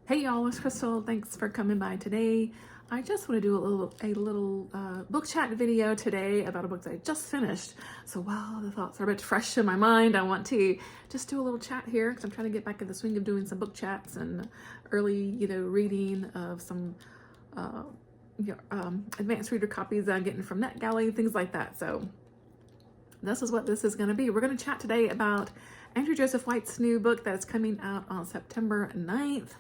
Hey y'all, it's Crystal. Thanks for coming by today. I just want to do a little book chat video today about a book that I just finished. So while the thoughts are a bit fresh in my mind, I want to just do a little chat here because I'm trying to get back in the swing of doing some book chats and early, reading of some advanced reader copies that I'm getting from Netgalley, things like that. So this is what this is going to be. We're going to chat today about Andrew Joseph White's new book that's coming out on September 9th.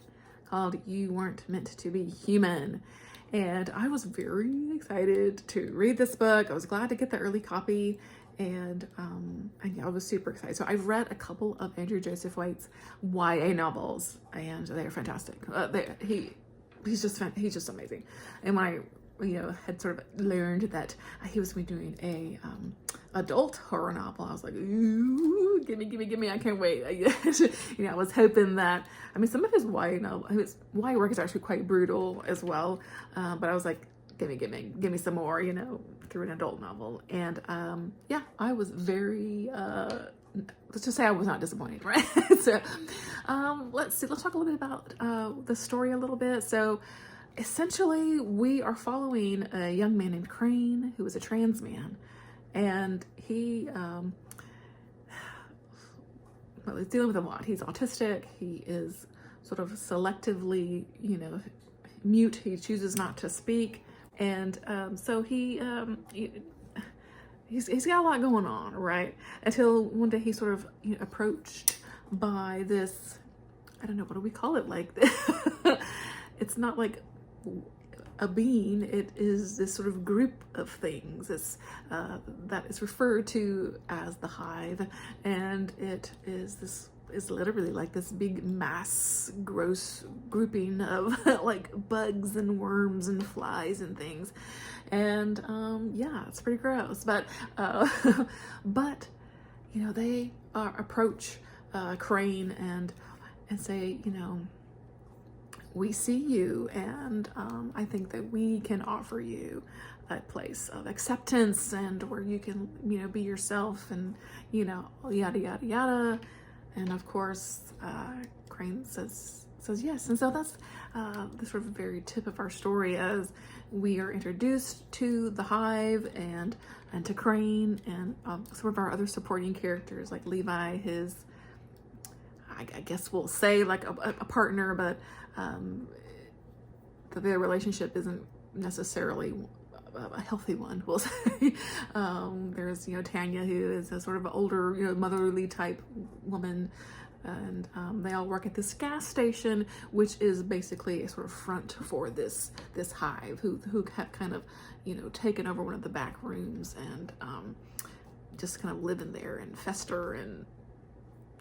Called You Weren't Meant to Be Human. And I was very excited to read this book. I was glad to get the early copy, and yeah, I was super excited. So I've read a couple of Andrew Joseph White's YA novels, and they are fantastic. He's just amazing. And when I had sort of learned that he was going to be doing a adult horror novel, I was like, ooh, gimme, I can't wait. I was hoping that, some of his his YA work is actually quite brutal as well, but I was like, gimme some more, through an adult novel. And yeah, I was very, let's just say I was not disappointed, right? So let's talk a little bit about the story a little bit. So essentially, we are following a young man named Crane, who is a trans man, and he he's dealing with a lot. He's autistic. He is sort of selectively, mute. He chooses not to speak, and so he's got a lot going on, right? Until one day he's sort of approached by this, I don't know, what do we call it? Like, it's not like a being, it is this sort of group of things that is referred to as the Hive, and it is literally like this big mass gross grouping of like bugs and worms and flies and things, and yeah, it's pretty gross, but they approach Crane and say, we see you, and I think that we can offer you a place of acceptance and where you can, be yourself, and, yada, yada, yada. And of course, Crane says yes. And so that's the sort of very tip of our story, as we are introduced to the Hive and to Crane and some of our other supporting characters, like Levi, his, I guess we'll say like a partner, but the relationship isn't necessarily a healthy one, we'll say. There's, Tanya, who is a sort of older, motherly type woman, and they all work at this gas station, which is basically a sort of front for this Hive, who have kind of, taken over one of the back rooms and just kind of live in there and fester, and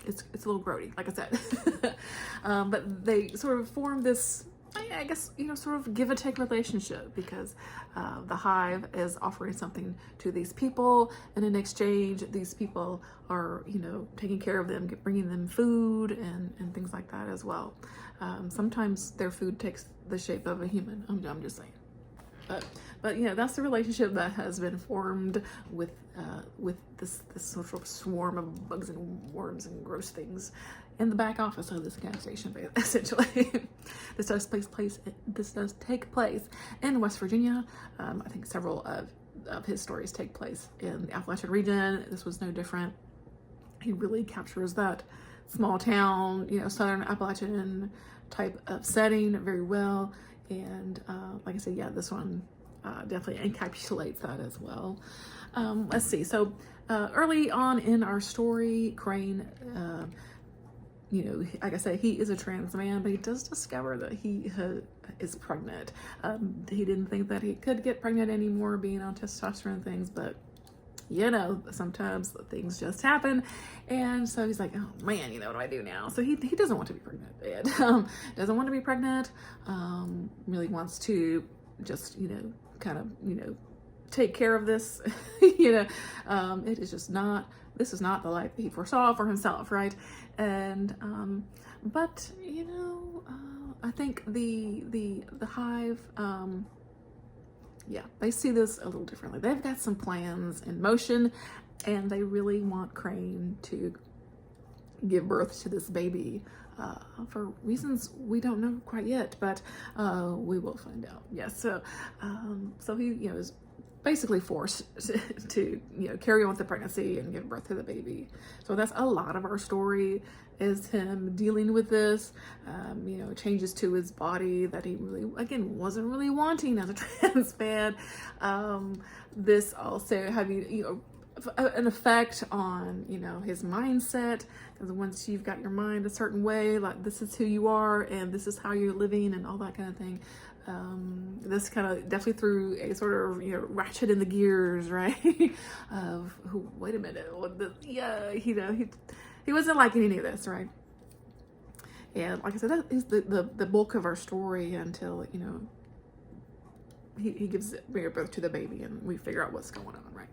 it's a little grody, like I said. But they sort of form this, I guess, sort of give and take relationship, because the Hive is offering something to these people, and in exchange, these people are, taking care of them, bringing them food and things like that as well. Sometimes their food takes the shape of a human. I'm just saying. But that's the relationship that has been formed with this sort of swarm of bugs and worms and gross things in the back office of this gas station, essentially. This does take place in West Virginia. I think several of his stories take place in the Appalachian region. This was no different. He really captures that small town, southern Appalachian type of setting very well. And like I said, yeah, this one definitely encapsulates that as well. Let's see. So early on in our story, Crane, like I said, he is a trans man, but he does discover that he is pregnant. He didn't think that he could get pregnant anymore, being on testosterone things, but sometimes things just happen. And so he's like, oh man, what do I do now? So he doesn't want to be pregnant. And, doesn't want to be pregnant, really wants to just, kind of, take care of this. It is just not, this is not the life that he foresaw for himself, right? And but I think the Hive, yeah, they see this a little differently. They've got some plans in motion, and they really want Crane to give birth to this baby for reasons we don't know quite yet, but we will find out. Yes, so he, is basically forced to carry on with the pregnancy and give birth to the baby. So that's a lot of our story, is him dealing with this, changes to his body that he really, again, wasn't really wanting as a trans man. This also having, an effect on, his mindset, because once you've got your mind a certain way, like this is who you are and this is how you're living and all that kind of thing. This kind of definitely threw a sort of, ratchet in the gears, right? Of, wait a minute, he wasn't liking any of this, right? And like I said, that is the bulk of our story until, he gives birth to the baby and we figure out what's going on, right?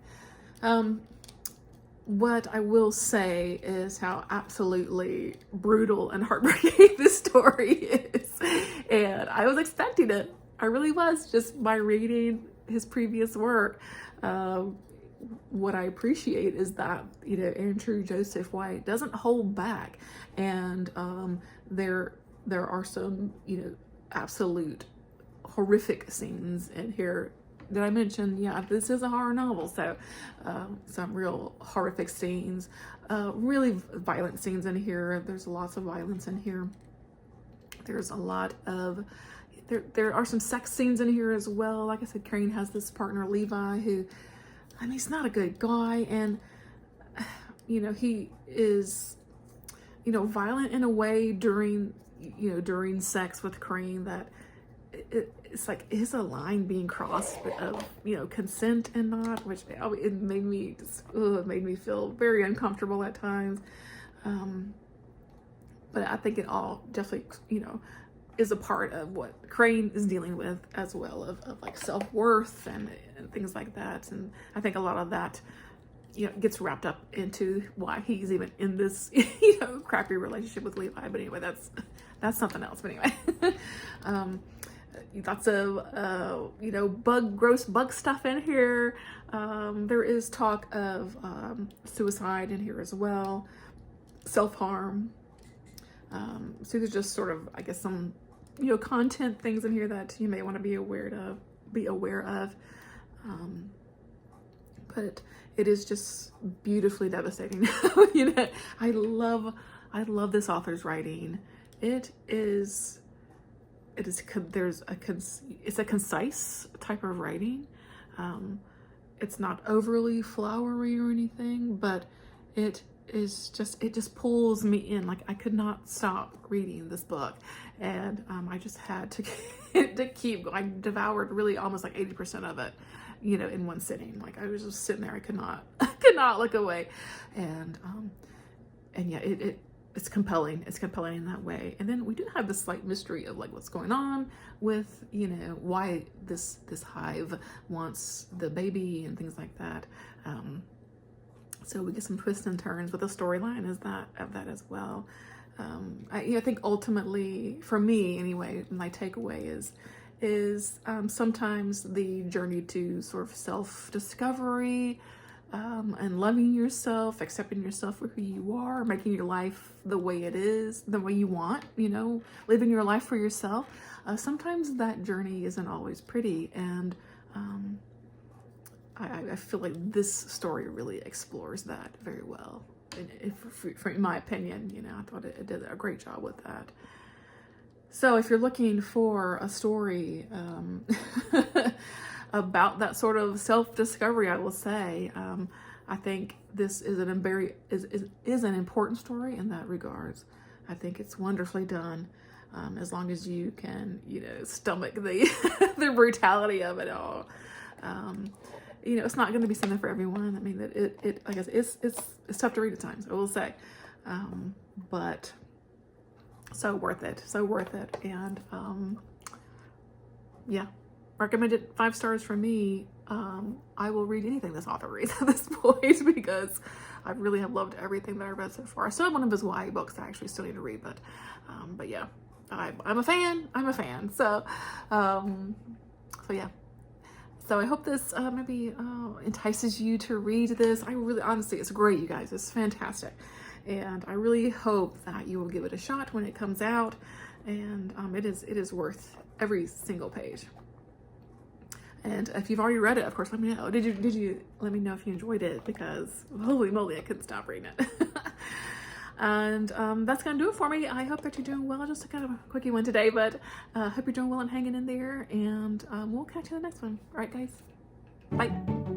What I will say is how absolutely brutal and heartbreaking this story is. And I was expecting it. I really was, just by reading his previous work. What I appreciate is that, Andrew Joseph White doesn't hold back. And there are some, absolute horrific scenes in here. Did I mention, this is a horror novel, so some real horrific scenes, really violent scenes in here. There's lots of violence in here. There's a lot of, there are some sex scenes in here as well. Like I said, Crane has this partner, Levi, who, he's not a good guy, and, he is, violent in a way during sex with Crane that it's like, is a line being crossed of, consent and not, which it made me feel very uncomfortable at times. But I think it all definitely, is a part of what Crane is dealing with as well, of like self-worth and things like that. And I think a lot of that, gets wrapped up into why he's even in this, crappy relationship with Levi. But anyway, that's something else. But anyway, lots of, gross bug stuff in here. There is talk of suicide in here as well, self-harm. So there's just sort of, I guess, some, content things in here that you may want to be aware of. But it is just beautifully devastating. I love this author's writing. It's a concise type of writing. It's not overly flowery or anything, but it just pulls me in. Like, I could not stop reading this book, and I just had to keep going. I devoured really almost like 80% of it, in one sitting. Like, I was just sitting there. I could not look away, and yeah, it's compelling. It's compelling in that way. And then we do have this slight mystery of like what's going on with, why this hive wants the baby and things like that. So we get some twists and turns with the storyline of that as well. I think ultimately, for me anyway, my takeaway is sometimes the journey to sort of self-discovery, and loving yourself, accepting yourself for who you are, making your life the way it is, the way you want, living your life for yourself. Sometimes that journey isn't always pretty, and I feel like this story really explores that very well. In my opinion, I thought it did a great job with that. So if you're looking for a story about that sort of self-discovery, I will say, I think this is an important story in that regards. I think it's wonderfully done, as long as you can, stomach the the brutality of it all. It's not going to be something for everyone. I mean, I guess it's tough to read at times, I will say, but so worth it, and yeah, recommended 5 stars from me. I will read anything this author reads at this point, because I really have loved everything that I've read so far. I still have one of his YA books that I actually still need to read, but yeah, I'm a fan. So yeah. So I hope this maybe entices you to read this. I really, honestly, it's great, you guys. It's fantastic. and I really hope that you will give it a shot when it comes out, and it is worth every single page. And if you've already read it, of course, let me know. Did you let me know if you enjoyed it, because holy moly, I couldn't stop reading it. And that's gonna do it for me. I hope that you're doing well. Just a kind of a quickie one today, but hope you're doing well and hanging in there, and we'll catch you in the next one. All right, guys, bye.